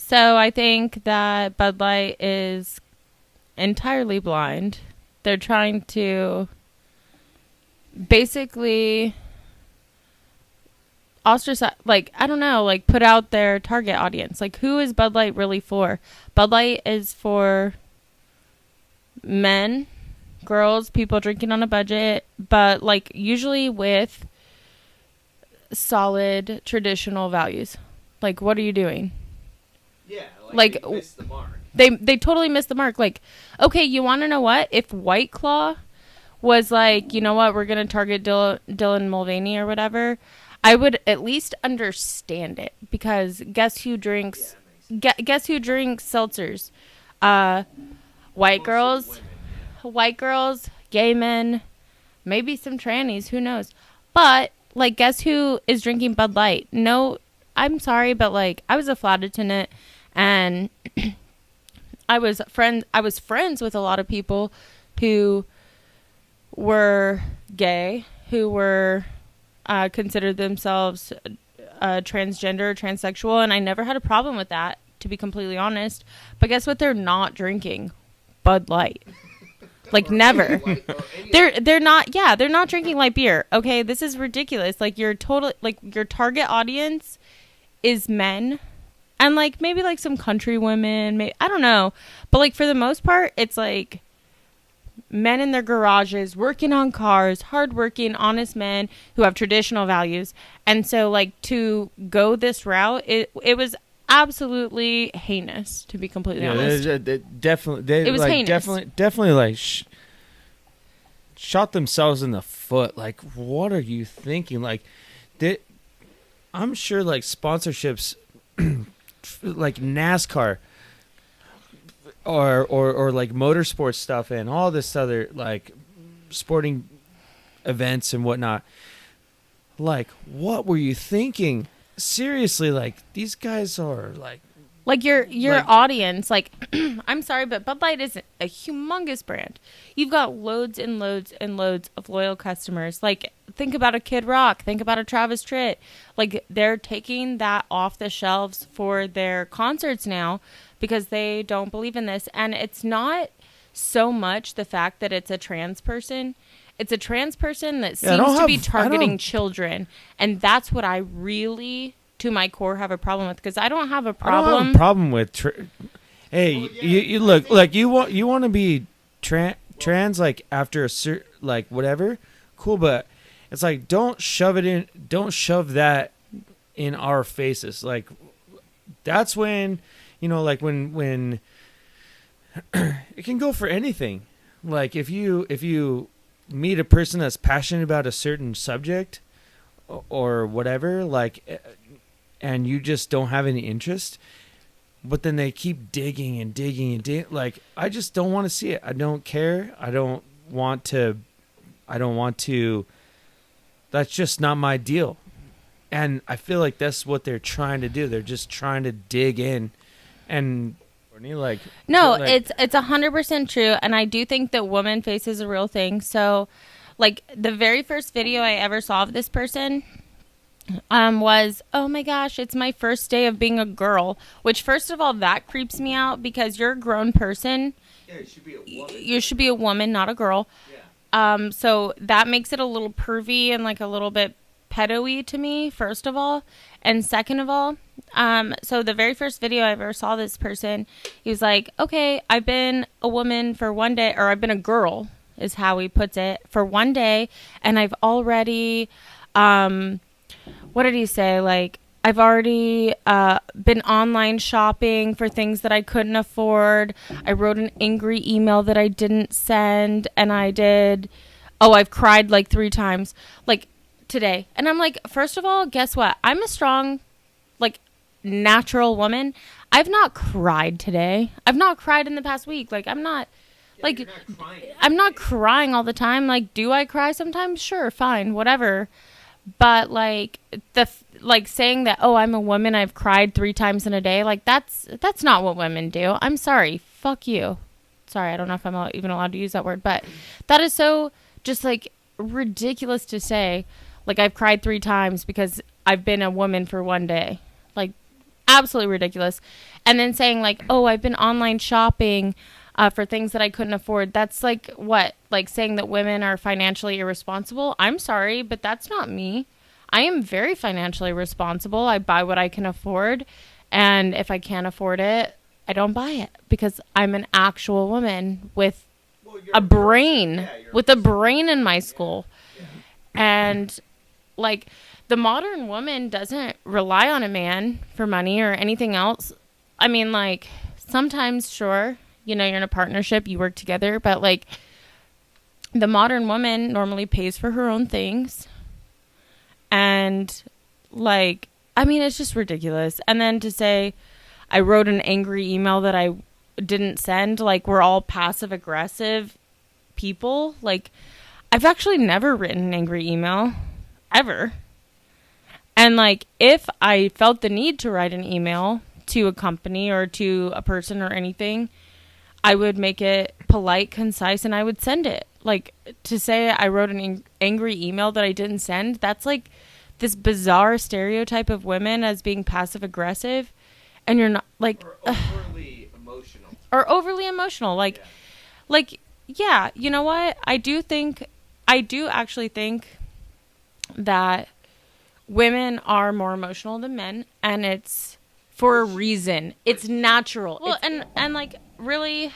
So I think that Bud Light is entirely blind. They're trying to basically ostracize, like, I don't know, like, put out their target audience. Like, who is Bud Light really for? Bud Light is for men, girls, people drinking on a budget, but, like, usually with solid traditional values. Like, what are you doing? Yeah, like they missed the mark. They totally missed the mark. Like, okay, you want to know what? If White Claw was like, you know what, we're going to target Dylan Mulvaney or whatever, I would at least understand it. Because guess who drinks guess who drinks seltzers? White girls, gay men, maybe some trannies, who knows. But, like, guess who is drinking Bud Light? No, I'm sorry, but, like, I was a flight attendant, and I was friends with a lot of people who were gay, who were considered themselves transgender, transsexual, and I never had a problem with that, to be completely honest. But guess what? They're not drinking Bud Light. Like, never. They're not drinking light beer. Okay, this is ridiculous. Like, your target audience is men, and, like, maybe, like, some country women, I don't know, but, like, for the most part, it's like men in their garages working on cars, hardworking, honest men who have traditional values. And so, like, to go this route, it was absolutely heinous, to be completely honest. It was like, heinous. Definitely like shot themselves in the foot. Like, what are you thinking? Like, I'm sure, like, sponsorships, like NASCAR, or like motorsports stuff and all this other, like, sporting events and whatnot. Like, what were you thinking? Seriously, like, these guys are like your like, audience, like, I'm sorry, but Bud Light is a humongous brand. You've got loads and loads and loads of loyal customers. Like, think about a Kid Rock, think about a Travis Tritt. Like, they're taking that off the shelves for their concerts now because they don't believe in this. And it's not so much the fact that it's a trans person. It's a trans person that seems to be targeting children. And that's what I really, to my core, have a problem with. Because I don't have a problem. I don't have a problem with hey, well, yeah, you look like you want to be trans, like, after a certain, like, whatever, cool, but it's like, don't shove that in our faces. Like, that's when, you know, like, when it can go for anything. Like, if you meet a person that's passionate about a certain subject or whatever, like, and you just don't have any interest, but then they keep digging and digging and digging. Like, I just don't want to see it. I don't care. I don't want to. That's just not my deal. And I feel like that's what they're trying to do. They're just trying to dig in, and like, no, like, it's 100% true. And I do think that woman face is a real thing. So, like, the very first video I ever saw of this person was, oh my gosh, it's my first day of being a girl. Which, first of all, that creeps me out because you're a grown person. Yeah, you should be a woman. You should be a woman, not a girl. Yeah. So that makes it a little pervy and, like, a little bit pedo-y to me, first of all. And second of all, so the very first video I ever saw this person, he was like, okay, I've been a woman for one day, or I've been a girl, is how he puts it, for one day, and I've already, what did he say? Like, I've already been online shopping for things that I couldn't afford. I wrote an angry email that I didn't send, and I've cried like 3 times, like, today. And I'm like, first of all, guess what? I'm a strong, like, natural woman. I've not cried today. I've not cried in the past week. Like, I'm not, like, I'm not crying all the time. Like, do I cry sometimes? Sure, fine, whatever. But, like, saying that, oh, I'm a woman, I've cried 3 times in a day, like, that's not what women do. I'm sorry. Fuck you. Sorry, I don't know if I'm even allowed to use that word, but that is so just, like, ridiculous to say. Like, I've cried 3 times because I've been a woman for one day. Like, absolutely ridiculous. And then saying like, oh, I've been online shopping for things that I couldn't afford. That's like what? Like saying that women are financially irresponsible? I'm sorry, but that's not me. I am very financially responsible. I buy what I can afford. And if I can't afford it, I don't buy it because I'm an actual woman with a brain, with a brain in my skull. Yeah. And like the modern woman doesn't rely on a man for money or anything else. I mean, like sometimes, sure, you know, you're in a partnership, you work together, but like the modern woman normally pays for her own things. And like, I mean, it's just ridiculous. And then to say, I wrote an angry email that I didn't send, like we're all passive aggressive people. Like I've actually never written an angry email ever. And like, if I felt the need to write an email to a company or to a person or anything, I would make it polite, concise, and I would send it. Like to say I wrote an angry email that I didn't send, that's like this bizarre stereotype of women as being passive aggressive, and you're not like or overly emotional. Or overly emotional, like, yeah, you know what? I do actually think that women are more emotional than men, and it's for a reason. It's natural. Well, and like really,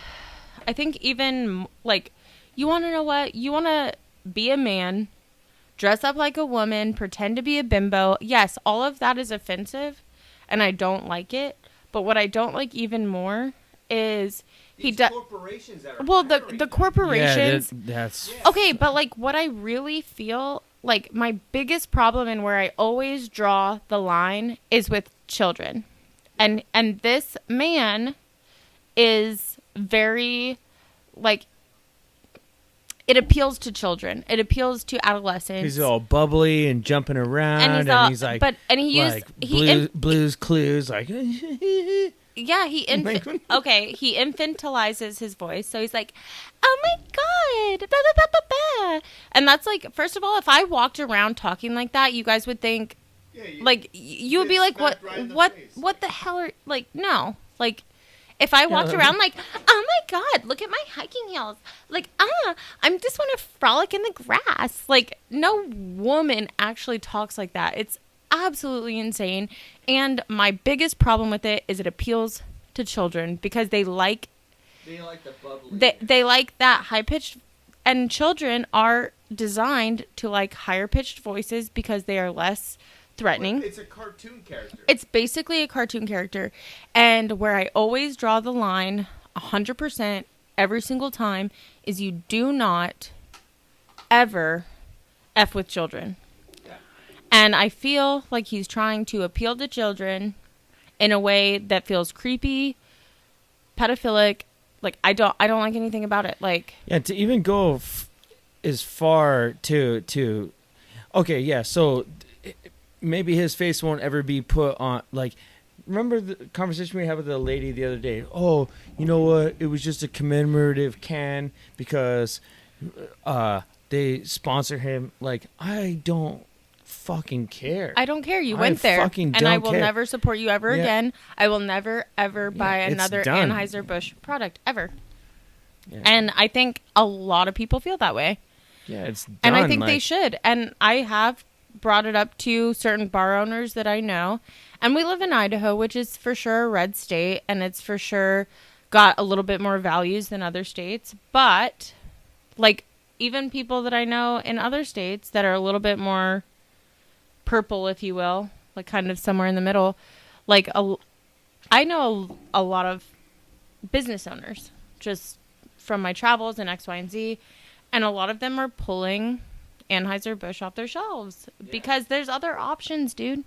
I think even like, you want to know what? You want to be a man, dress up like a woman, pretend to be a bimbo. Yes, all of that is offensive, and I don't like it. But what I don't like even more is he does. Well, the corporations. Yeah, that's okay. But like, what I really feel like my biggest problem and where I always draw the line is with children, and this man is very like. It appeals to children. It appeals to adolescents. He's all bubbly and jumping around, and he's like, Blue's Clues, like, yeah, he infantilizes his voice, so he's like, oh my god, blah, blah, blah, blah, blah. And that's like, first of all, if I walked around talking like that, you guys would think, you would be like, what the hell are, like, no, like. If I walked around like, oh my god, look at my hiking heels. Like, I just want to frolic in the grass. Like, no woman actually talks like that. It's absolutely insane. And my biggest problem with it is it appeals to children because they like the bubbly. They like that high pitched, and children are designed to like higher pitched voices because they are less threatening. It's a cartoon character. It's basically a cartoon character. And where I always draw the line 100% every single time is you do not ever F with children. Yeah. And I feel like he's trying to appeal to children in a way that feels creepy, pedophilic. Like I don't like anything about it. Like, yeah, to even go as far to okay, yeah, so maybe his face won't ever be put on, like, remember the conversation we had with the lady the other day? Oh, you know what? It was just a commemorative can because they sponsor him. Like, I don't fucking care. I don't care. You went there. And I will never support you ever again. I will never, ever buy another Anheuser-Busch product, ever. Yeah. And I think a lot of people feel that way. Yeah, it's done. And I think they should. And I have brought it up to certain bar owners that I know, and we live in Idaho, which is for sure a red state, and it's for sure got a little bit more values than other states. But like even people that I know in other states that are a little bit more purple, if you will, like kind of somewhere in the middle, like I know a lot of business owners just from my travels and X, Y, and Z, and a lot of them are pulling Anheuser-Busch off their shelves because there's other options, dude.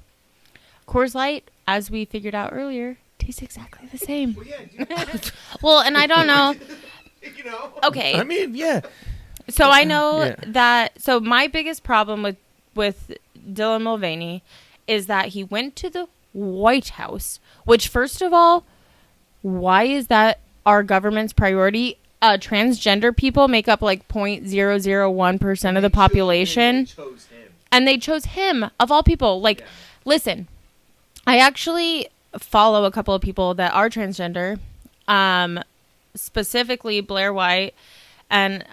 Coors Light, as we figured out earlier, tastes exactly the same. Well, yeah, dude. Well, and I don't know. You know? Okay. I mean, yeah. So I know that. So my biggest problem with Dylan Mulvaney is that he went to the White House, which, first of all, why is that our government's priority? Transgender people make up like 0.001% of the population. And they chose him of all people. Like, listen, I actually follow a couple of people that are transgender, specifically Blair White, and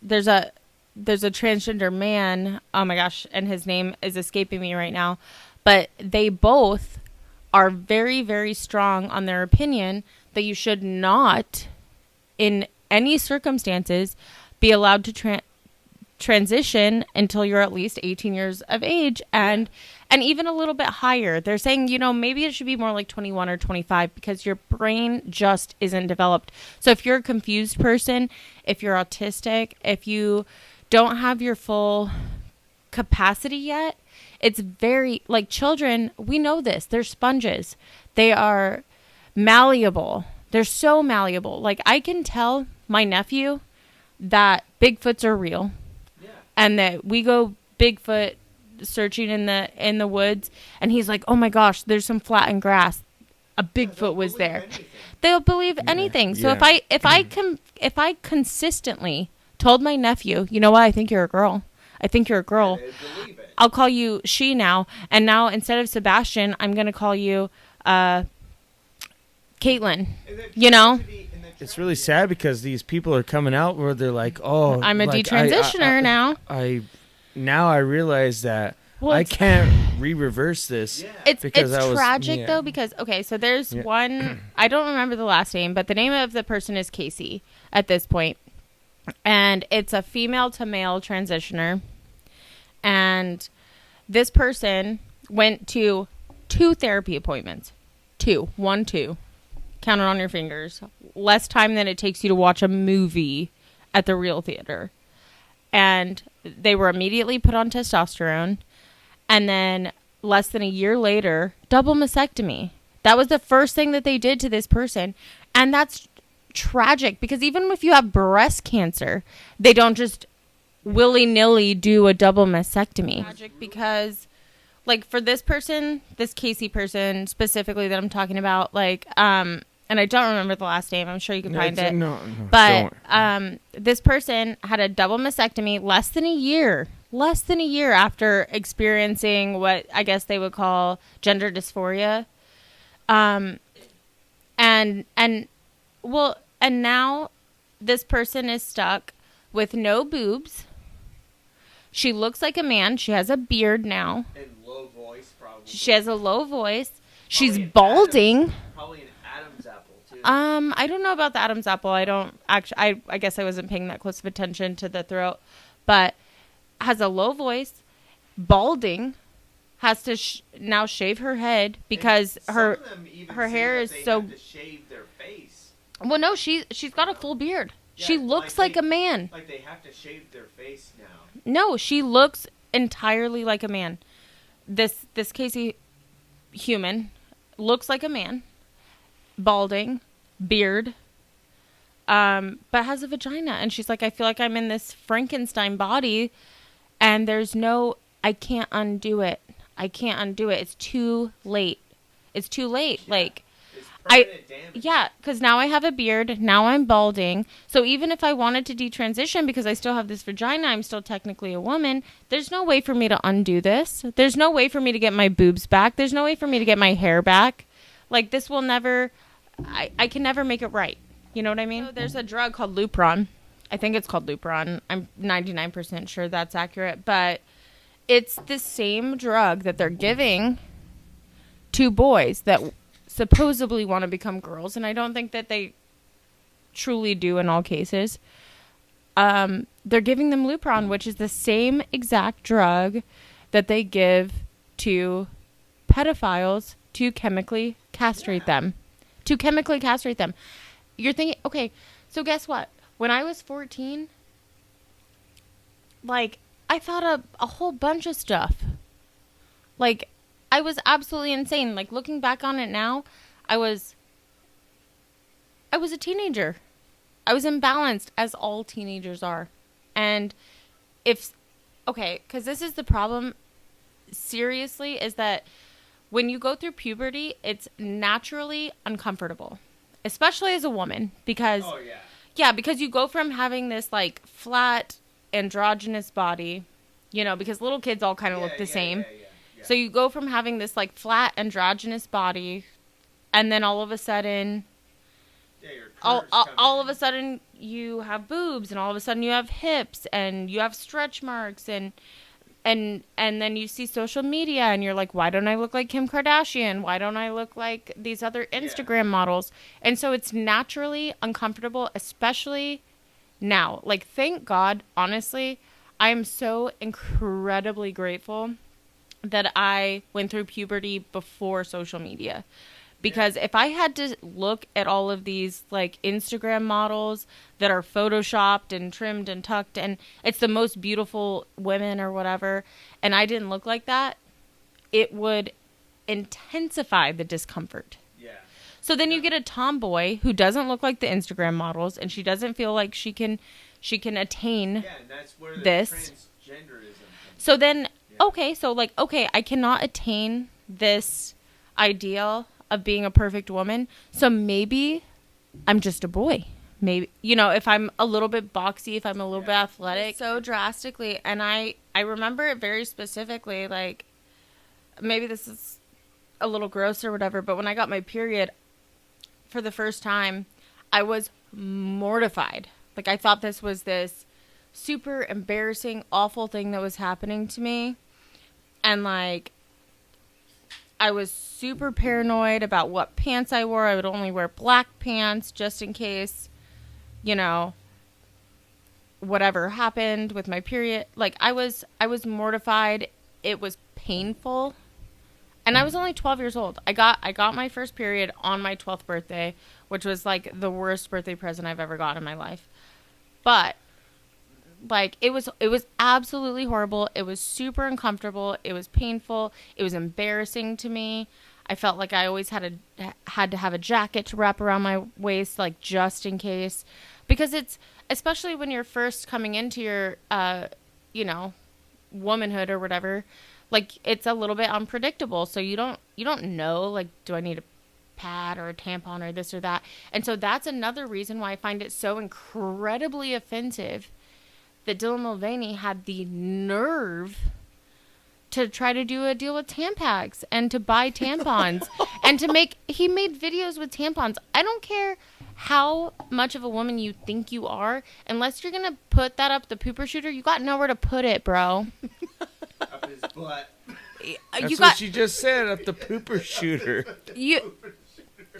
there's a transgender man. Oh my gosh, and his name is escaping me right now, but they both are very, very strong on their opinion that you should not, in any circumstances, be allowed to transition until you're at least 18 years of age, and even a little bit higher. They're saying, maybe it should be more like 21 or 25 because your brain just isn't developed. So if you're a confused person, if you're autistic, if you don't have your full capacity yet, it's very, like, children, we know this, they're sponges. They are malleable. They're so malleable. Like, I can tell my nephew that Bigfoots are real. Yeah. And that we go Bigfoot searching in the woods, and he's like, oh my gosh, there's some flattened grass. A Bigfoot was there. Anything. They'll believe anything. So if I consistently told my nephew, you know what, I think you're a girl. I think you're a girl. I'll call you she now. And now instead of Sebastian, I'm going to call you Caitlin. It's really sad because these people are coming out where they're like, oh, I'm a detransitioner now. Now I realize that I can't reverse this. Yeah. It's tragic though, because so there's one, I don't remember the last name, but the name of the person is Casey at this point. And it's a female to male transitioner. And this person went to 2 therapy appointments. 2. Count it on your fingers. Less time than it takes you to watch a movie at the real theater. And they were immediately put on testosterone. And then less than a year later, double mastectomy. That was the first thing that they did to this person. And that's tragic, because even if you have breast cancer, they don't just willy-nilly do a double mastectomy. Tragic because, like, for this person, this Casey person specifically that I'm talking about, like, and I don't remember the last name. I'm sure you can find it. No, but this person had a double mastectomy less than a year after experiencing what I guess they would call gender dysphoria. And now this person is stuck with no boobs. She looks like a man. She has a beard now. And low voice, probably. She has a low voice. She's balding. Probably an Adam's apple, too. I don't know about the Adam's apple. I don't actually. I guess I wasn't paying that close of attention to the throat, but has a low voice, balding, has to now shave her head because her hair is so. Have to shave their face. Well, no, she's got a full beard. Yeah, she looks like a man. Like they have to shave their face now. No, she looks entirely like a man. This Casey human looks like a man, balding, beard, but has a vagina. And she's like, I feel like I'm in this Frankenstein body, and there's no, I can't undo it. It's too late. Yeah. Like, because now I have a beard. Now I'm balding. So even if I wanted to detransition because I still have this vagina, I'm still technically a woman. There's no way for me to undo this. There's no way for me to get my boobs back. There's no way for me to get my hair back. Like, this will never, I can never make it right. You know what I mean? So there's a drug called Lupron. I think it's called Lupron. I'm 99% sure that's accurate. But it's the same drug that they're giving to boys that supposedly want to become girls, and I don't think that they truly do in all cases. They're giving them Lupron, which is the same exact drug that they give to pedophiles to chemically castrate them. You're thinking, okay, so guess what? When I was 14, like, I thought of a whole bunch of stuff. Like, I was absolutely insane. Like, looking back on it now, I was a teenager. I was imbalanced, as all teenagers are. And because this is the problem, seriously, is that when you go through puberty, it's naturally uncomfortable, especially as a woman, because because you go from having this, like, flat androgynous body, because little kids all kind of look the same. Yeah. So you go from having this, like, flat androgynous body and then all of a sudden, Yeah, your all, curves all, come all in. of a sudden you have boobs, and all of a sudden you have hips, and you have stretch marks, and then you see social media, and you're like, why don't I look like Kim Kardashian? Why don't I look like these other Instagram models? And so it's naturally uncomfortable, especially now. Like, thank God, honestly, I am so incredibly grateful that I went through puberty before social media. Because if I had to look at all of these, like, Instagram models that are photoshopped and trimmed and tucked, and it's the most beautiful women or whatever, and I didn't look like that, it would intensify the discomfort. Yeah. So then you get a tomboy who doesn't look like the Instagram models, and she doesn't feel like she can attain Yeah, and that's where the this. transgenderism comes So then, Yeah. okay, I cannot attain this ideal of being a perfect woman. So maybe I'm just a boy. Maybe, if I'm a little bit boxy, if I'm a little bit athletic, so drastically. And I remember it very specifically, like, maybe this is a little gross or whatever, but when I got my period for the first time, I was mortified. Like, I thought this was this super embarrassing, awful thing that was happening to me. And, like, I was super paranoid about what pants I wore. I would only wear black pants just in case, whatever happened with my period. Like, I was mortified. It was painful. And I was only 12 years old. I got my first period on my 12th birthday, which was like the worst birthday present I've ever got in my life. But like, it was absolutely horrible. It was super uncomfortable. It was painful. It was embarrassing to me. I felt like I always had to have a jacket to wrap around my waist, like, just in case, because it's, especially when you're first coming into your womanhood or whatever, like, it's a little bit unpredictable. So you don't know, like, do I need a pad or a tampon or this or that? And so that's another reason why I find it so incredibly offensive that Dylan Mulvaney had the nerve to try to do a deal with Tampax and to buy tampons and he made videos with tampons. I don't care how much of a woman you think you are, unless you're going to put that up the pooper shooter, you got nowhere to put it, bro. up his butt. That's what she just said, up the pooper shooter.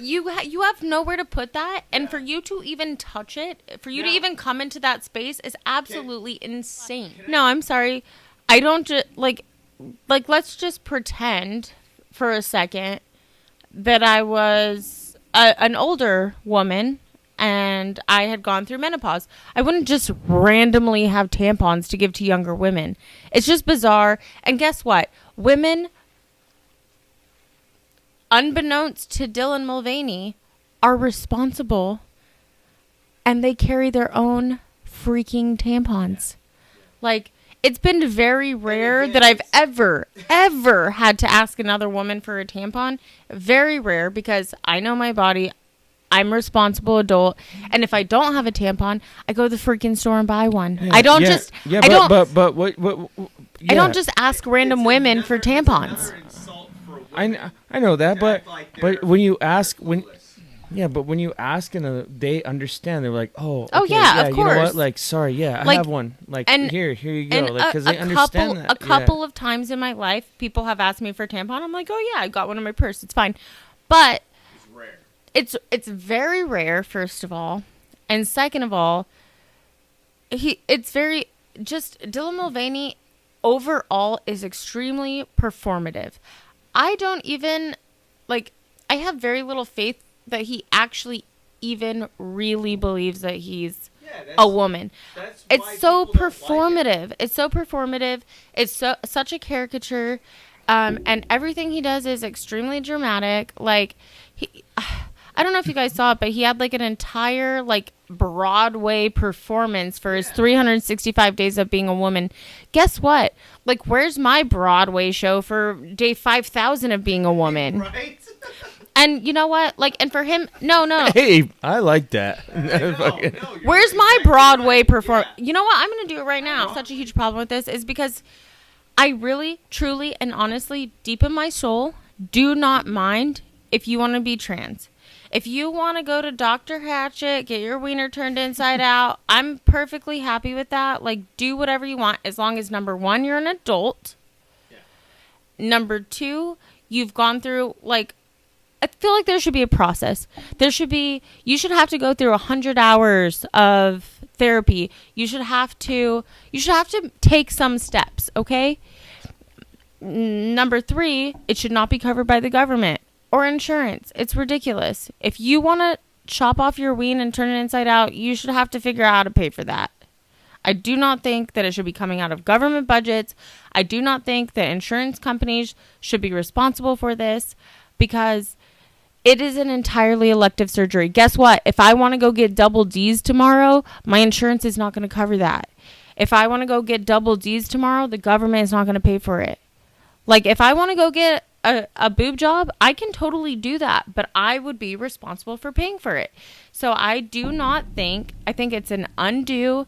You have nowhere to put that, and for you to even touch it, for you to even come into that space is absolutely insane. No, I'm sorry. I don't just, like, let's just pretend for a second that I was an older woman and I had gone through menopause. I wouldn't just randomly have tampons to give to younger women. It's just bizarre. And guess what? Women, unbeknownst to Dylan Mulvaney, are responsible, and they carry their own freaking tampons. Like, it's been very rare that I've ever had to ask another woman for a tampon. Very rare, because I know my body. I'm a responsible adult, and if I don't have a tampon, I go to the freaking store and buy one. Yeah, I don't just. Yeah, I don't. But what? Yeah. I don't just ask random women for tampons. I know that, but like when you ask but when you ask and they understand, they're like, oh, okay, yeah, of you know what? course. Like, sorry, yeah, I Like, have one. Like, and- here you go. And Like, because they understand that. A couple of times in my life, people have asked me for a tampon. I'm like, oh yeah, I got one in my purse. It's fine, but It's rare. it's very rare. First of all, and second of all, Dylan Mulvaney overall is extremely performative. I don't even, like, I have very little faith that he actually even really believes that he's a woman. That's why It's so people don't like it. performative. It's so performative. It's such a caricature. And everything he does is extremely dramatic. Like, I don't know if you guys saw it, but he had like an entire like Broadway performance for his 365 days of being a woman. Guess what? Like, where's my Broadway show for day 5,000 of being a woman? Right? And you know what? Like, and for him, no. Hey, I like that. Where's my Broadway performance? You know what? I'm going to do it right now. Such a huge problem with this is because I really, truly, and honestly, deep in my soul, do not mind if you want to be trans. If you want to go to Dr. Hatchet, get your wiener turned inside out, I'm perfectly happy with that. Like, do whatever you want as long as, number one, you're an adult. Yeah. Number two, you've gone through, like, I feel like there should be a process. You should have to go through 100 hours of therapy. You should have to take some steps, okay? Number three, it should not be covered by the government or insurance. It's ridiculous. If you want to chop off your ween and turn it inside out, you should have to figure out how to pay for that. I do not think that it should be coming out of government budgets. I do not think that insurance companies should be responsible for this because it is an entirely elective surgery. Guess what? If I want to go get double D's tomorrow, my insurance is not going to cover that. If I want to go get double D's tomorrow, the government is not going to pay for it. Like, if I want to go get a boob job, I can totally do that, but I would be responsible for paying for it. So I think it's an undue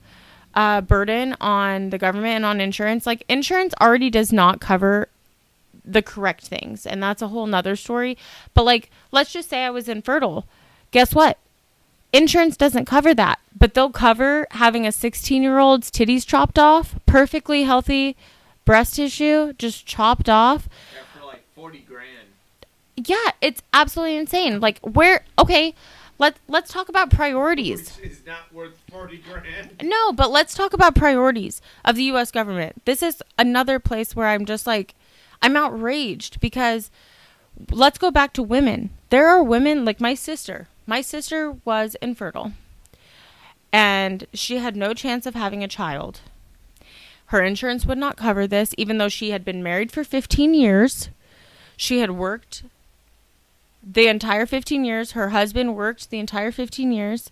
burden on the government and on insurance. Like, insurance already does not cover the correct things, and that's a whole nother story. But, like, let's just say I was infertile. Guess what? Insurance doesn't cover that, but they'll cover having a 16-year-old's titties chopped off, perfectly healthy breast tissue just chopped off. Yeah, for like 40 grand. Yeah, it's absolutely insane. Like, let's talk about priorities. Which is not worth 40 grand. No, but let's talk about priorities of the U.S. government. This is another place where I'm just like, I'm outraged because let's go back to women. There are women like my sister. My sister was infertile and she had no chance of having a child. Her insurance would not cover this, even though she had been married for 15 years. She had worked the entire 15 years. Her husband worked the entire 15 years.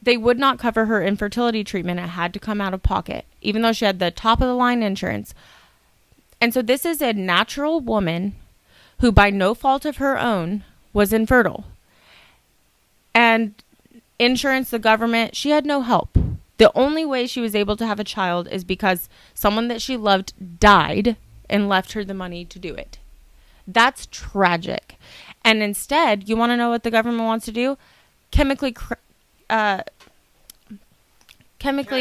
They would not cover her infertility treatment. It had to come out of pocket, even though she had the top of the line insurance. And so this is a natural woman who, by no fault of her own, was infertile. And insurance, the government, she had no help. The only way she was able to have a child is because someone that she loved died and left her the money to do it. That's tragic. And instead, you want to know what the government wants to do? Chemically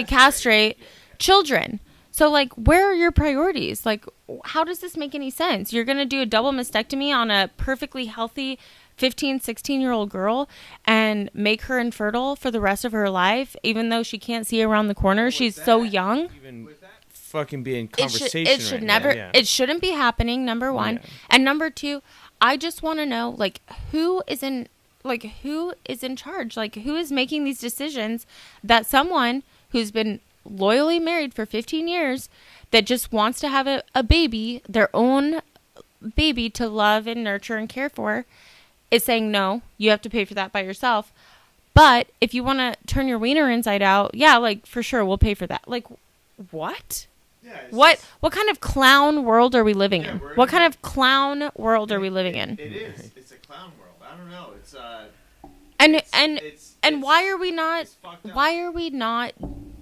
castrate children. So, like, where are your priorities? Like, how does this make any sense? You're going to do a double mastectomy on a perfectly healthy 15, 16-year-old girl and make her infertile for the rest of her life, even though she can't see around the corner. She's so young. Even fucking be in conversation. It should never. Yeah. It shouldn't be happening. Number one, and number two, I just want to know, like, who is in charge? Like, who is making these decisions that someone who's been loyally married for 15 years that just wants to have a baby, their own baby to love and nurture and care for, is saying, no, you have to pay for that by yourself. But if you want to turn your wiener inside out, yeah, like, for sure, we'll pay for that. Like, what? Yeah, What kind of clown world are we living in? What kind of clown world are we living in? It is. It's a clown world. I don't know. It's and why are we not? fucked up. Why are we not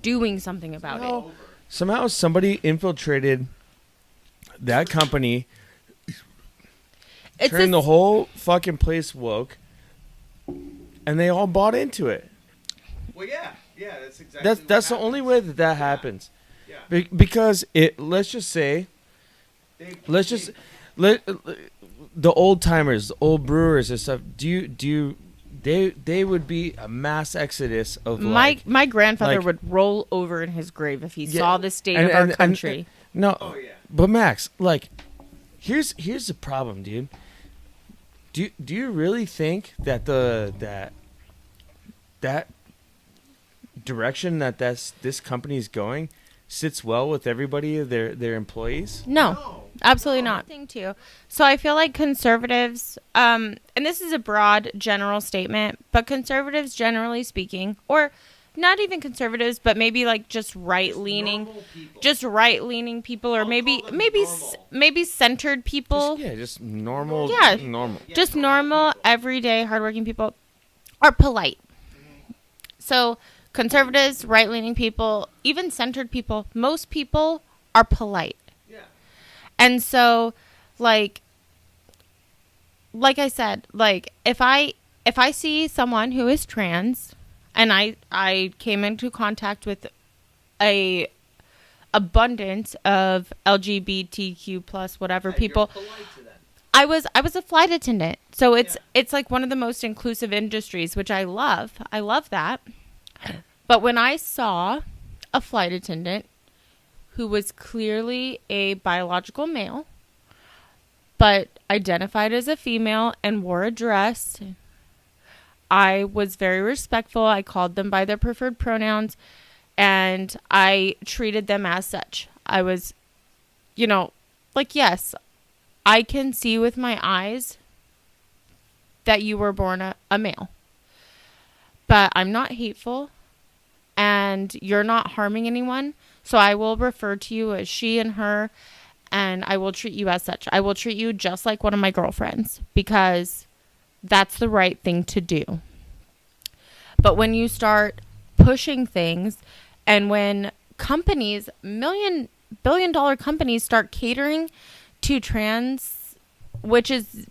doing something about it? Somehow somebody infiltrated that company, turned the whole fucking place woke, and they all bought into it. Well, yeah, that's exactly. That's the only way that happens. Yeah. Because let's just say, the old timers, the old brewers and stuff. They would be a mass exodus of my grandfather like, would roll over in his grave if he saw the state of our country. No, Oh, yeah. But Max, like, here's the problem, dude. Do you really think that that direction that this company is going sits well with everybody, their employees? No, absolutely not. Thing too. So I feel like conservatives, and this is a broad general statement, but conservatives, generally speaking, or not even conservatives, but maybe like just right-leaning people, or maybe centered people. Just normal. Yeah. normal. Just normal, everyday, hardworking people are polite. So conservatives, right-leaning people, even centered people, most people are polite. Yeah. And so, like, like I said, like if I see someone who is trans, and I came into contact with a abundance of LGBTQ plus whatever people. You're polite to them. I was a flight attendant, so it's like one of the most inclusive industries, which I love. I love that. But when I saw a flight attendant who was clearly a biological male, but identified as a female and wore a dress, I was very respectful. I called them by their preferred pronouns, and I treated them as such. I was, like, yes, I can see with my eyes that you were born a male. But I'm not hateful, and you're not harming anyone. So I will refer to you as she and her, and I will treat you as such. I will treat you just like one of my girlfriends, because that's the right thing to do. But when you start pushing things, and when companies, billion-dollar companies, start catering to trans, which is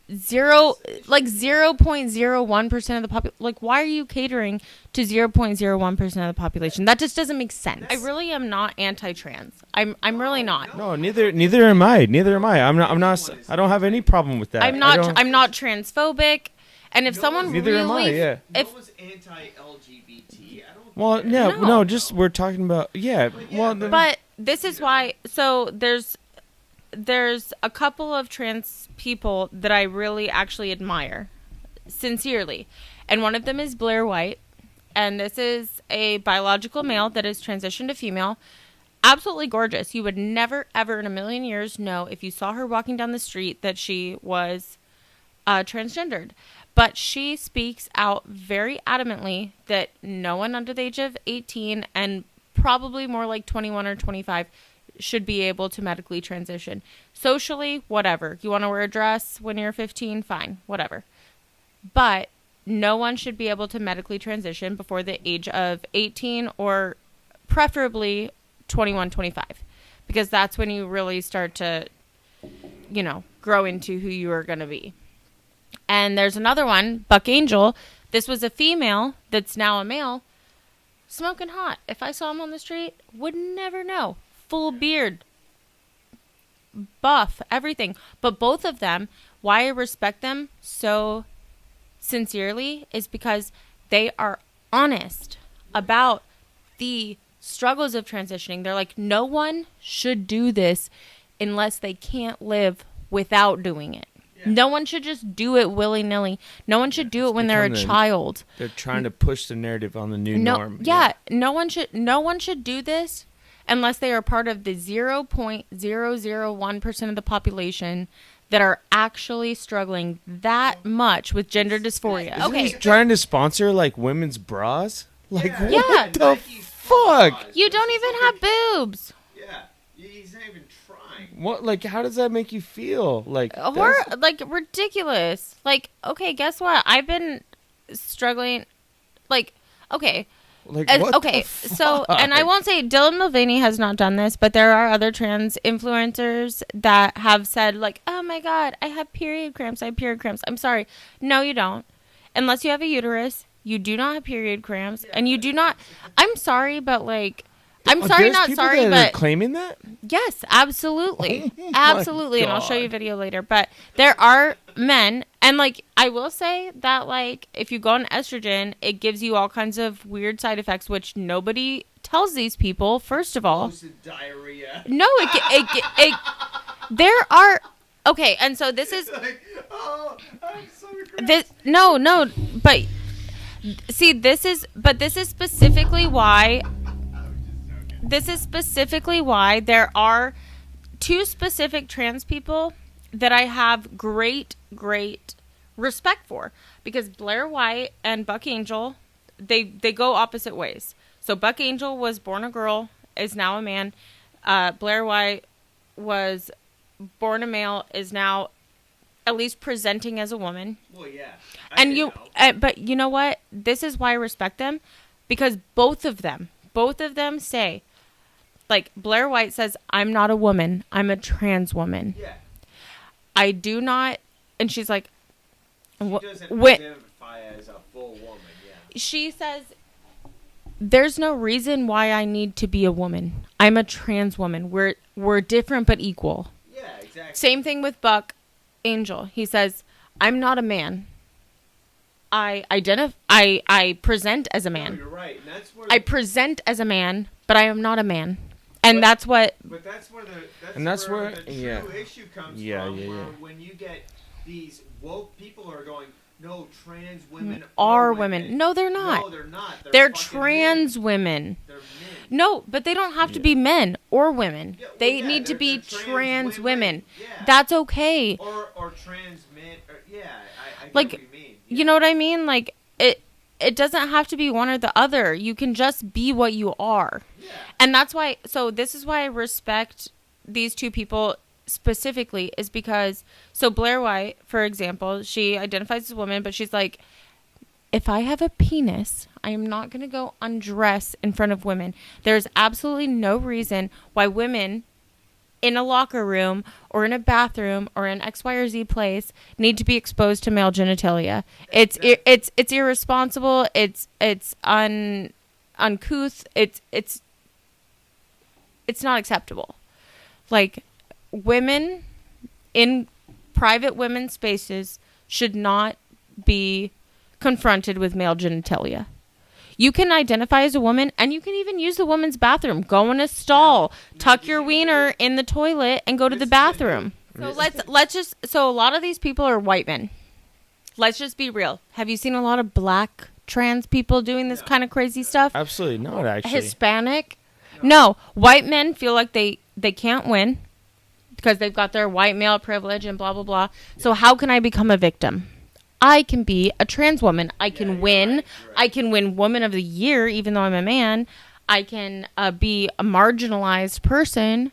0.01% of the population. Like, why are you catering to 0.01% of the population? That just doesn't make sense. I really am not anti-trans. I'm really not. No, neither am I. I'm not. I don't have any problem with that. I'm not transphobic. And if someone neither really, am I. Yeah. No one's anti-LGBT. I don't. Well, yeah, no. Just we're talking about but this is why. So there's a couple of trans people that I really actually admire, sincerely, and one of them is Blair White, and this is a biological male that is transitioned to female. Absolutely gorgeous. You would never, ever in a million years know if you saw her walking down the street that she was transgendered. But she speaks out very adamantly that no one under the age of 18, and probably more like 21 or 25, should be able to medically transition. Socially, whatever. You want to wear a dress when you're 15, fine, whatever. But no one should be able to medically transition before the age of 18, or preferably 21, 25. Because that's when you really start to, grow into who you are going to be. And there's another one, Buck Angel. This was a female that's now a male, smoking hot. If I saw him on the street, would never know. Full beard, buff, everything. But both of them, why I respect them so sincerely is because they are honest about the struggles of transitioning. They're like, no one should do this unless they can't live without doing it. No one should just do it willy-nilly. No one should do it when they're a child. They're trying to push the narrative on the new norm. Yeah, no one should do this unless they are part of the 0.001% of the population that are actually struggling that much with gender dysphoria. Isn't he trying to sponsor like women's bras? Like what the fuck? You don't even have boobs. Yeah, he's not even trying. What? Like, how does that make you feel? Like, like ridiculous. Like, okay, guess what? I've been struggling. Like, okay. Like, what okay, so, and I won't say Dylan Mulvaney has not done this, but there are other trans influencers that have said, like, oh my God, I have period cramps. I'm sorry. No, you don't. Unless you have a uterus, you do not have period cramps, and you do not. I'm sorry, but like, I'm sorry, There's not people sorry, that but are claiming that? Yes, absolutely. Oh Absolutely. And I'll show you a video later. But there are men, and like, I will say that, like, if you go on estrogen, it gives you all kinds of weird side effects, which nobody tells these people, first of all. Diarrhea. No, it there are, okay, and so this is, Like, oh, I'm so but see, this is specifically why. This is specifically why there are two specific trans people that I have great respect for. Because Blair White and Buck Angel, they go opposite ways. So Buck Angel was born a girl, is now a man. Blair White was born a male, is now at least presenting as a woman. Well, yeah. But you know what? This is why I respect them. Because both of them say, like, Blair White says, I'm not a woman. I'm a trans woman. Yeah. I do not and she's like, She doesn't when identify as a full woman. Yeah. she says, there's no reason why I need to be a woman. I'm a trans woman. We're different but equal. Yeah, exactly. Same thing with Buck Angel. He says, I'm not a man. I present as a man. No, you're right. And that's where I present as a man, but I am not a man. And that's what But that's where that's where where- the true yeah. issue comes Yeah, from. yeah, where yeah. when you get these woke people are going, no, trans women are women. No, they're not. No, they're not. They're fucking trans men. women. They're men. No, but they don't have to be men or women. Yeah, well, They yeah, need to they're be trans trans women. Yeah. That's okay. Or trans men. Or, yeah, I get Like, what you mean. You know what I mean? Like it doesn't have to be one or the other. You can just be what you are. Yeah. And that's why, so this is why I respect these two people specifically, is because, so Blair White, for example, she identifies as a woman, but she's like, if I have a penis, I am not going to go undress in front of women. There's absolutely no reason why women in a locker room or in a bathroom or in X, Y, or Z place need to be exposed to male genitalia. It's irresponsible. It's uncouth. It's not acceptable. Like, women in private women's spaces should not be confronted with male genitalia. You can identify as a woman, and you can even use the woman's bathroom. Go in a stall, tuck your wiener in the toilet, and go to the bathroom. So let's just. So a lot of these people are white men. Let's just be real. Have you seen a lot of black trans people doing this kind of crazy stuff? Absolutely not, actually. Hispanic? No. White men feel like they can't win because they've got their white male privilege and blah, blah, blah. So how can I become a victim? I can be a trans woman. I can win. Right, right. I can win Woman of the Year, even though I'm a man. I can be a marginalized person.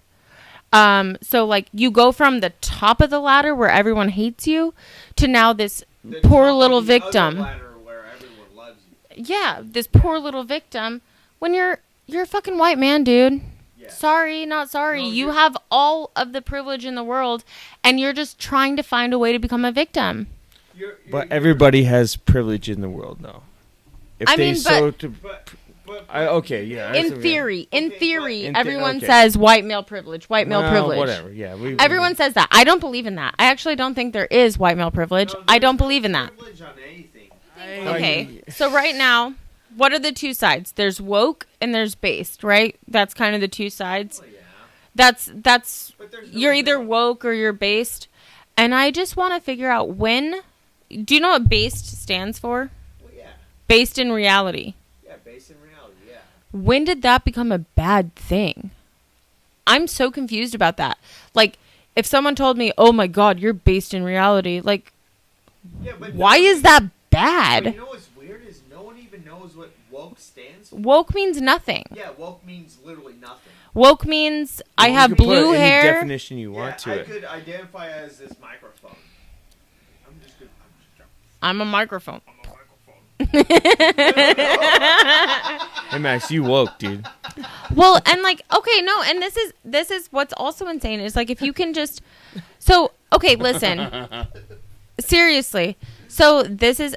So, like, you go from the top of the ladder where everyone hates you to now this The poor top of little the victim. other ladder where everyone loves you. Yeah, this poor little victim. When you're a fucking white man, dude. Yeah. Sorry, not sorry. No, you you're- have all of the privilege in the world, and you're just trying to find a way to become a victim. But everybody has privilege in the world, though. If I they mean, so to, But okay, yeah. that's In okay. theory, In everyone okay. says white male privilege, white male Well, privilege. Whatever, yeah. Everyone says that. I don't believe in that. I actually don't think there is white male privilege. No, I there's don't no believe in that. privilege on anything. Okay. So right now, what are the two sides? There's woke and there's based, right? That's kind of the two sides. Well, yeah. That's But there's no you're either middle. woke or you're based. And I just want to figure out when. Do you know what based stands for? Well, yeah. Based in reality. Yeah, based in reality, yeah. When did that become a bad thing? I'm so confused about that. Like, if someone told me, "Oh my God, you're based in reality," like, Yeah, but why no one is that But bad? you know what's weird is no one even knows what woke stands for. Woke means nothing. Yeah, woke means literally nothing. Woke means I You have can put blue any hair. definition you want to I it. could identify as this microphone. I'm just I'm a microphone. Hey, Max, you woke, dude. Well, and like, okay, no, and this is what's also insane is like if you can just, so okay, listen, seriously, so this is,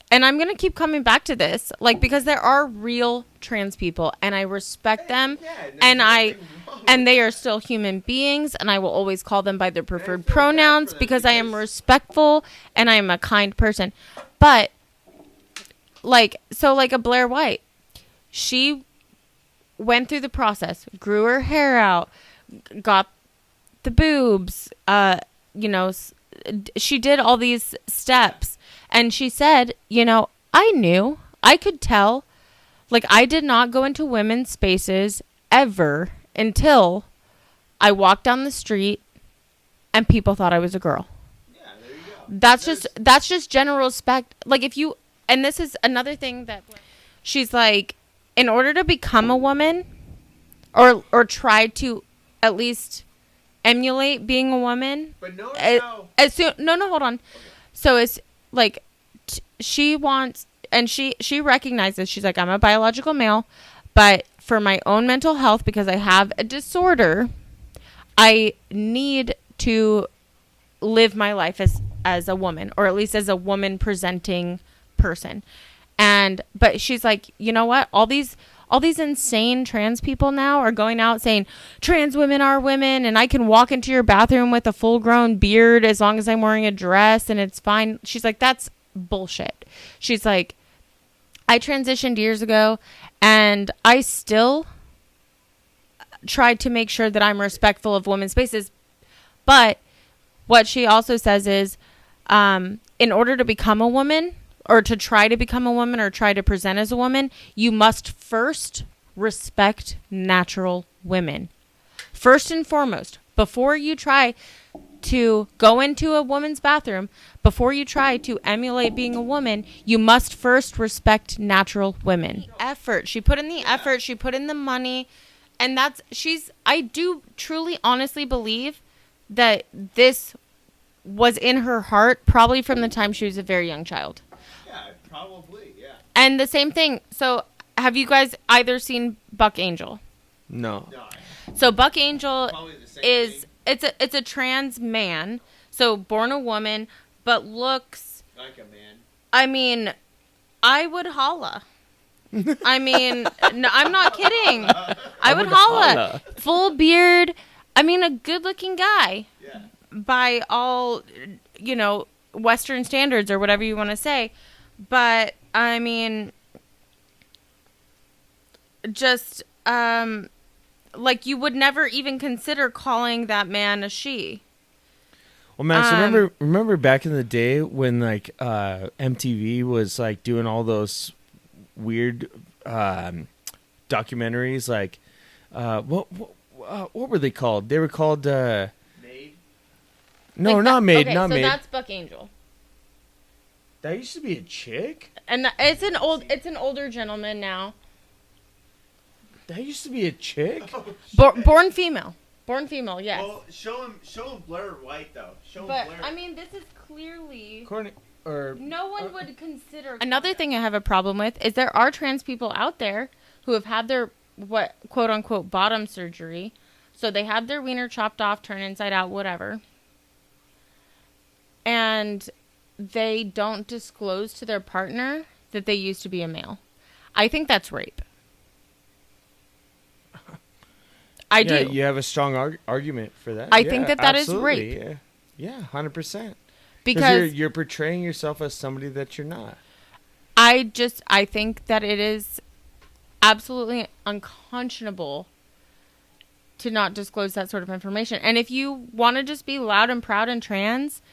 and I'm gonna keep coming back to this, like because there are real trans people, and I respect them, and they are still human beings, and I will always call them by their preferred feel bad pronouns for them because I am because- respectful and I am a kind person, but like, so like a Blair White, she went through the process, grew her hair out, got the boobs, she did all these steps. And she said, I could tell, like, I did not go into women's spaces ever until I walked down the street and people thought I was a girl. Yeah, there you go. That's just general respect. Like, if you, and this is another thing that she's like, in order to become a woman or try to at least emulate being a woman, But notice how hold on. So it's like she wants, and she recognizes, she's like, I'm a biological male, but for my own mental health, because I have a disorder, I need to live my life as as a woman, or at least as a woman presenting person. But she's like, you know what? All these insane trans people now are going out saying trans women are women, and I can walk into your bathroom with a full grown beard as long as I'm wearing a dress and it's fine. She's like, that's bullshit. She's like, I transitioned years ago and I still try to make sure that I'm respectful of women's spaces. But what she also says is, in order to become a woman, or to try to become a woman, or try to present as a woman, you must first respect natural women. First and foremost, before you try to go into a woman's bathroom, before you try to emulate being a woman, you must first respect natural women. Effort. She put in the effort. She put in the money. And I do truly, honestly believe that this was in her heart probably from the time she was a very young child. Yeah, probably, yeah. And the same thing. So have you guys either seen Buck Angel? No. No, So Buck Angel probably the same is, thing. it's a trans man. So born a woman, but looks, Like a man. I mean, I would holla. I mean, no, I'm not kidding. I would holla. Full beard. I mean, a good looking guy. Yeah. By all, Western standards or whatever you want to say. But, I mean, just, like, you would never even consider calling that man a she. Well, Max, remember back in the day when, like, MTV was, like, doing all those weird documentaries, like, what were they called? They were called, Made? No, like not that, Made, okay, not so Made. that's Buck Angel. That used to be a chick? And it's an older gentleman now. That used to be a chick? Oh, shit. Born female. Born female, yes. Well, show him Blair White, though. Show him But, Blair. I mean, this is clearly... Or No one would consider... Another thing I have a problem with is there are trans people out there who have had their, what, quote-unquote, bottom surgery. So they had their wiener chopped off, turned inside out, whatever. And they don't disclose to their partner that they used to be a male. I think that's rape. I do. You have a strong argument for that. I think that is absolutely. rape. Yeah, 100%. Because you're portraying yourself as somebody that you're not. I think that it is absolutely unconscionable to not disclose that sort of information. And if you want to just be loud and proud and trans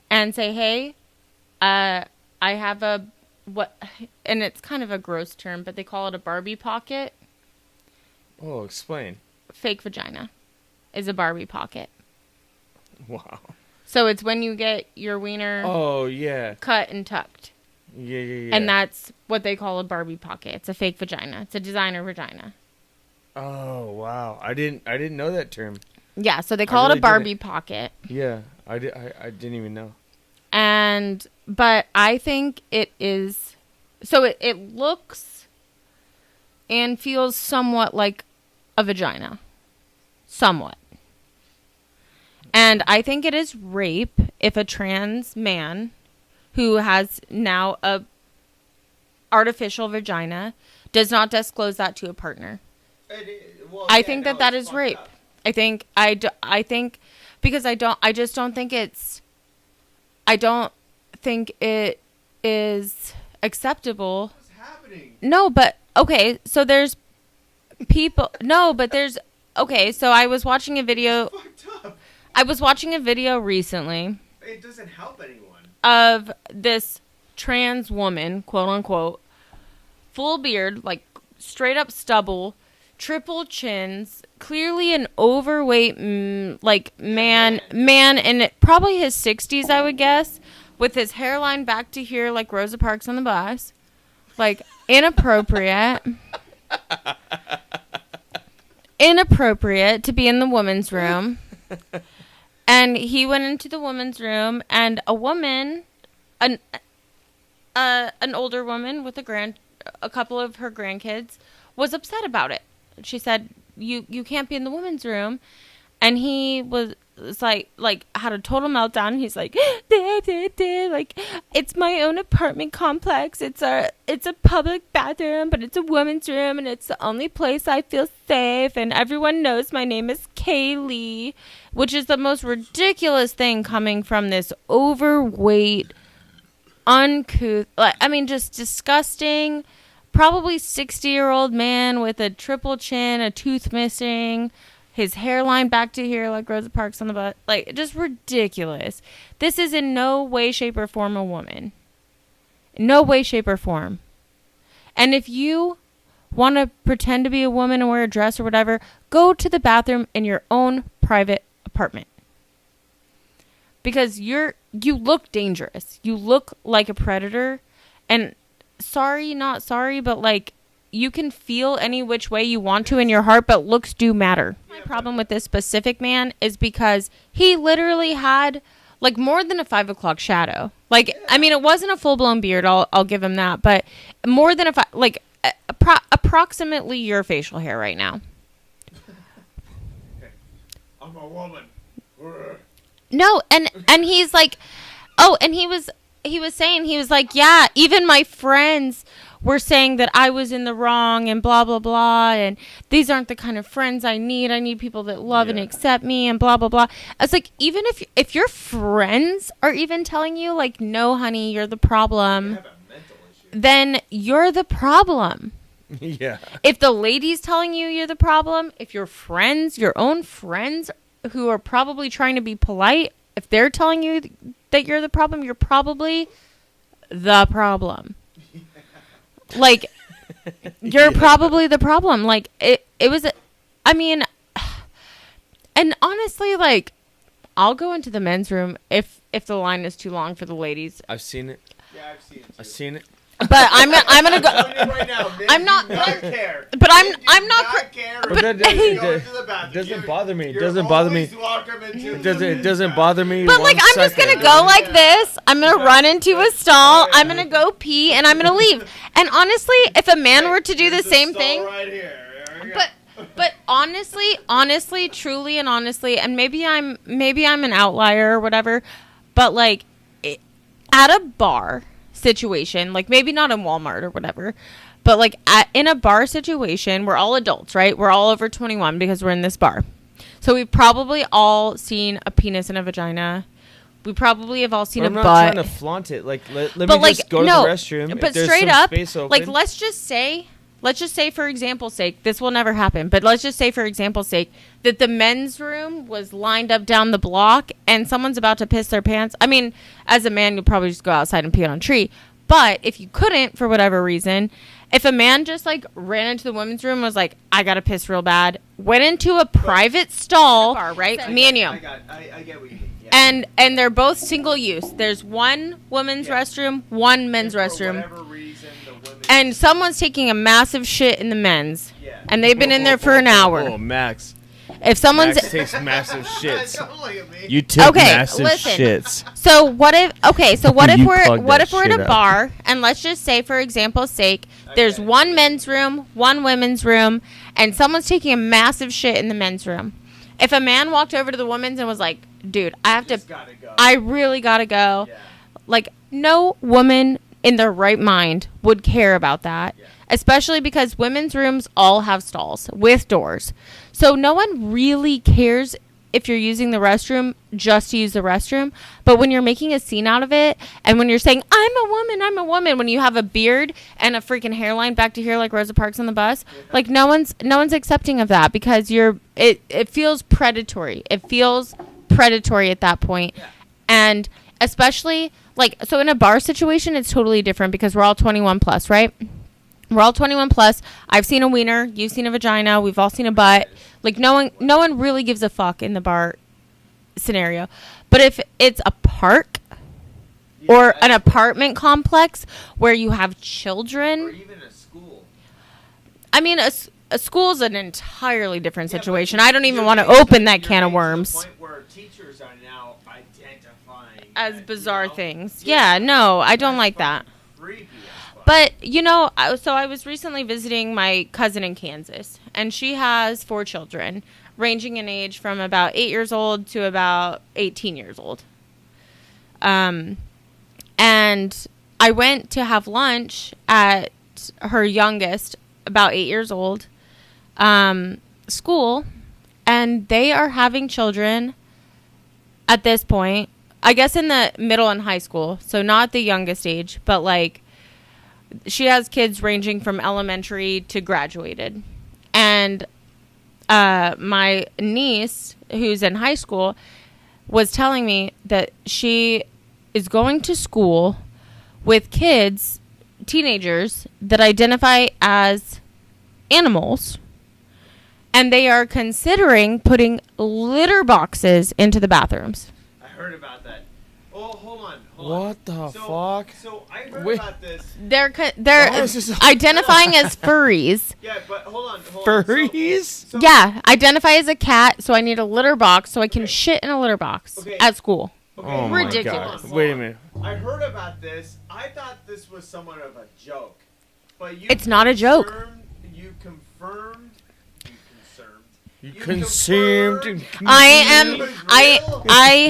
and say, hey, I have and it's kind of a gross term, but they call it a Barbie pocket. Oh, explain. Fake vagina is a Barbie pocket. Wow. So it's when you get your wiener cut and tucked. Yeah. And that's what they call a Barbie pocket. It's a fake vagina. It's a designer vagina. Oh, wow. I didn't know that term. Yeah, so they call it a Barbie pocket. Yeah, I didn't even know. But I think it is, so it looks and feels somewhat like a vagina. Somewhat. And I think it is rape if a trans man who has now a artificial vagina does not disclose that to a partner. I think that is rape. Up. I think because I just don't think I don't think it is acceptable. What's happening? No, but okay, so there's people. No, but there's okay. So I was watching a video. Fucked up. I was watching a video recently It doesn't help anyone. of this trans woman, quote unquote, full beard, like straight up stubble, triple chins, clearly an overweight man in probably his 60s, I would guess, with his hairline back to here like Rosa Parks on the bus. Like, inappropriate. Inappropriate to be in the women's room. And he went into the woman's room, and a woman, an older woman with a couple of her grandkids, was upset about it. She said, "You can't be in the woman's room," and he was like had a total meltdown. He's like, like, it's my own apartment complex. It's a public bathroom, but it's a woman's room, and it's the only place I feel safe. And everyone knows my name is Kaylee, which is the most ridiculous thing coming from this overweight, uncouth, just disgusting, probably 60-year-old man with a triple chin, a tooth missing, his hairline back to here like Rosa Parks on the butt. Like, just ridiculous. This is in no way, shape, or form a woman. No way, shape, or form. And if you want to pretend to be a woman and wear a dress or whatever, go to the bathroom in your own private apartment. Because you look dangerous. You look like a predator. And sorry, not sorry, but like, you can feel any which way you want to in your heart, but looks do matter. My problem with this specific man is because he literally had like more than a 5 o'clock shadow. Like, I mean, it wasn't a full blown beard. I'll give him that, but more than approximately your facial hair right now. I'm a woman. No, and he's like, oh, and he was saying, he was like, yeah, even my friends were saying that I was in the wrong and blah, blah, blah. And these aren't the kind of friends I need. I need people that love and accept me and blah, blah, blah. I was like, even if your friends are even telling you, like, no, honey, you're the problem, You have a mental issue. then you're the problem. Yeah. If the lady's telling you you're the problem, if your friends, your own friends who are probably trying to be polite, if they're telling you that you're the problem, you're probably the problem. Like, you're probably the problem. Like, it was, and honestly, like, I'll go into the men's room if the line is too long for the ladies. I've seen it. Yeah, I've seen it too. I've seen it. But I'm gonna go. I'm telling you right now, men I'm not- do not care. But Men do I'm not not care. But that when you doesn't- go into the bathroom. doesn't You're- bother me. It you're doesn't bother me. always welcome into It the doesn't bother me. But like, one I'm just second. gonna go like this. I'm gonna run into a stall. I'm gonna go pee, and I'm gonna leave. And honestly, if a man were to do the There's a same stall thing, right here. There you go. but honestly, truly, and honestly, and maybe I'm an outlier or whatever, but like, at a bar situation, like maybe not in Walmart or whatever, but like in a bar situation, we're all adults, right? We're all over 21 because we're in this bar. So we've probably all seen a penis and a vagina. We probably have all seen I'm a not butt. trying to flaunt it. Like, let me But, like, just go to no, the restroom. If but there's straight some up, space open. like, let's just say, for example's sake, this will never happen, but let's just say, for example's sake, that the men's room was lined up down the block and someone's about to piss their pants. I mean, as a man, you'll probably just go outside and pee on a tree. But if you couldn't, for whatever reason, if a man just, like, ran into the women's room and was like, I gotta piss real bad, went into a private stall, bar, right? Me and you. I get what you mean. Yeah. And they're both single use. There's one women's restroom, one men's For restroom. whatever reason, the women. And someone's taking a massive shit in the men's. Yeah. And they've been in there for an hour. Oh, Max. If someone's Max takes massive shits. Don't look at me. You take Okay, massive listen. shits. so what if You we're plug that at shit a up. bar, and let's just say, for example's sake, there's Okay. one men's room, one women's room, and someone's taking a massive shit in the men's room. If a man walked over to the women's and was like, dude, Just gotta go. I really gotta go. Yeah. Like, no woman in their right mind would care about that. Yeah. Especially because women's rooms all have stalls with doors. So no one really cares if you're using the restroom just to use the restroom. But when you're making a scene out of it, and when you're saying, I'm a woman, when you have a beard and a freaking hairline back to here like Rosa Parks on the bus, like no one's accepting of that, because it feels predatory. It feels predatory at that point. Yeah. And especially, like, so in a bar situation, it's totally different because we're all 21 plus, right? We're all 21 plus. I've seen a wiener. You've seen a vagina. We've all seen a butt. Like, no one really gives a fuck in the bar scenario. But if it's a park or an apartment complex where you have Or children, even a school. I mean, a school's an entirely different Yeah, but situation. I don't even you're want to getting open that you're can of getting to the worms. point where teachers are now identifying As that, bizarre you know? things. Yeah, no, I don't like that. Creepy as fuck. But, so I was recently visiting my cousin in Kansas, and she has 4 children, ranging in age from about 8 years old to about 18 years old. And I went to have lunch at her youngest, about 8 years old, school, and they are having children at this point, I guess in the middle and high school, so not the youngest age, but like she has kids ranging from elementary to graduated. And my niece, who's in high school, was telling me that she is going to school with kids, teenagers, that identify as animals, and they are considering putting litter boxes into the bathrooms. I heard about that. Oh, hold on. What the fuck? So I heard Wait. about this. They're Why is this- identifying as furries. Yeah, but hold on. Furries? So, Yeah, identify as a cat, so I need a litter box so I can shit in a litter box Okay. at school. okay, Oh hold on, Ridiculous. hold on. Wait a minute. I heard about this. I thought this was somewhat of a joke. But you It's not a joke. You confirmed. You confirmed. consumed. I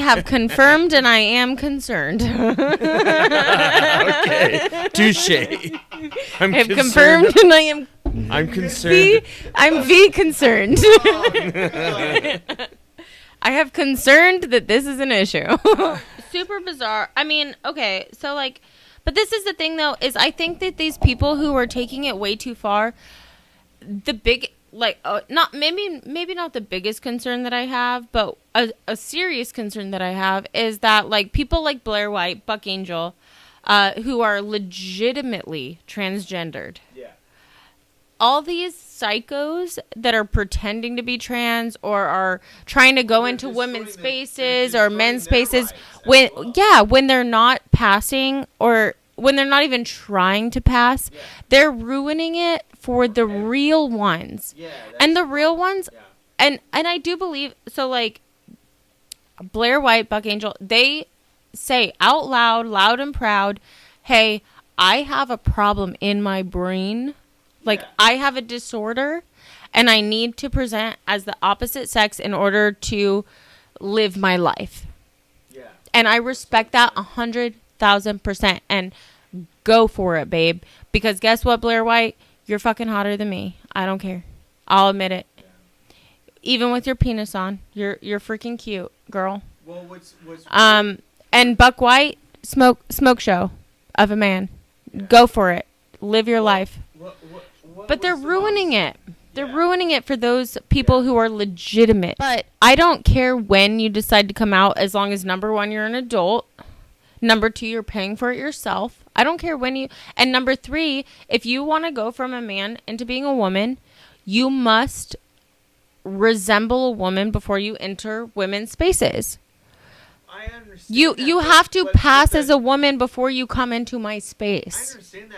have confirmed and I am concerned. Okay. Touche. I'm I have concerned. confirmed and I am I'm concerned. concerned. I have concerned that this is an issue. Super bizarre. I mean, okay, so like, but this is the thing though, is I think that these people who are taking it way too far, the big, like, not maybe not the biggest concern that I have, but a serious concern that I have is that like people like Blair White, Buck Angel, who are legitimately transgendered. Yeah. All these psychos that are pretending to be trans or are trying to go They're into destroying women's them. spaces They're or men's destroying their spaces, rights as well. when they're not passing or when they're not even trying to pass, Yeah. they're ruining it for the real ones. Yeah. And the real ones, Yeah. and I do believe, so like Blair White, Buck Angel, they say out loud, loud and proud, hey, I have a problem in my brain. Like, Yeah. I have a disorder, and I need to present as the opposite sex in order to live my life. Yeah. And I respect that 100,000%. And go for it, babe. Because guess what, Blair White? You're fucking hotter than me. I don't care. I'll admit it. Even with your penis on, you're freaking cute, girl. Well, what's And Buck White, smoke show of a man. Go for it. Live your life. But they're ruining it. They're ruining it for those people who are legitimate. But I don't care when you decide to come out, as long as number one, you're an adult. Number two, you're paying for it yourself. I don't care when you. And number three, if you want to go from a man into being a woman, you must resemble a woman before you enter women's spaces. I understand You that, you but- have to but pass the- as a woman before you come into my I space. understand that.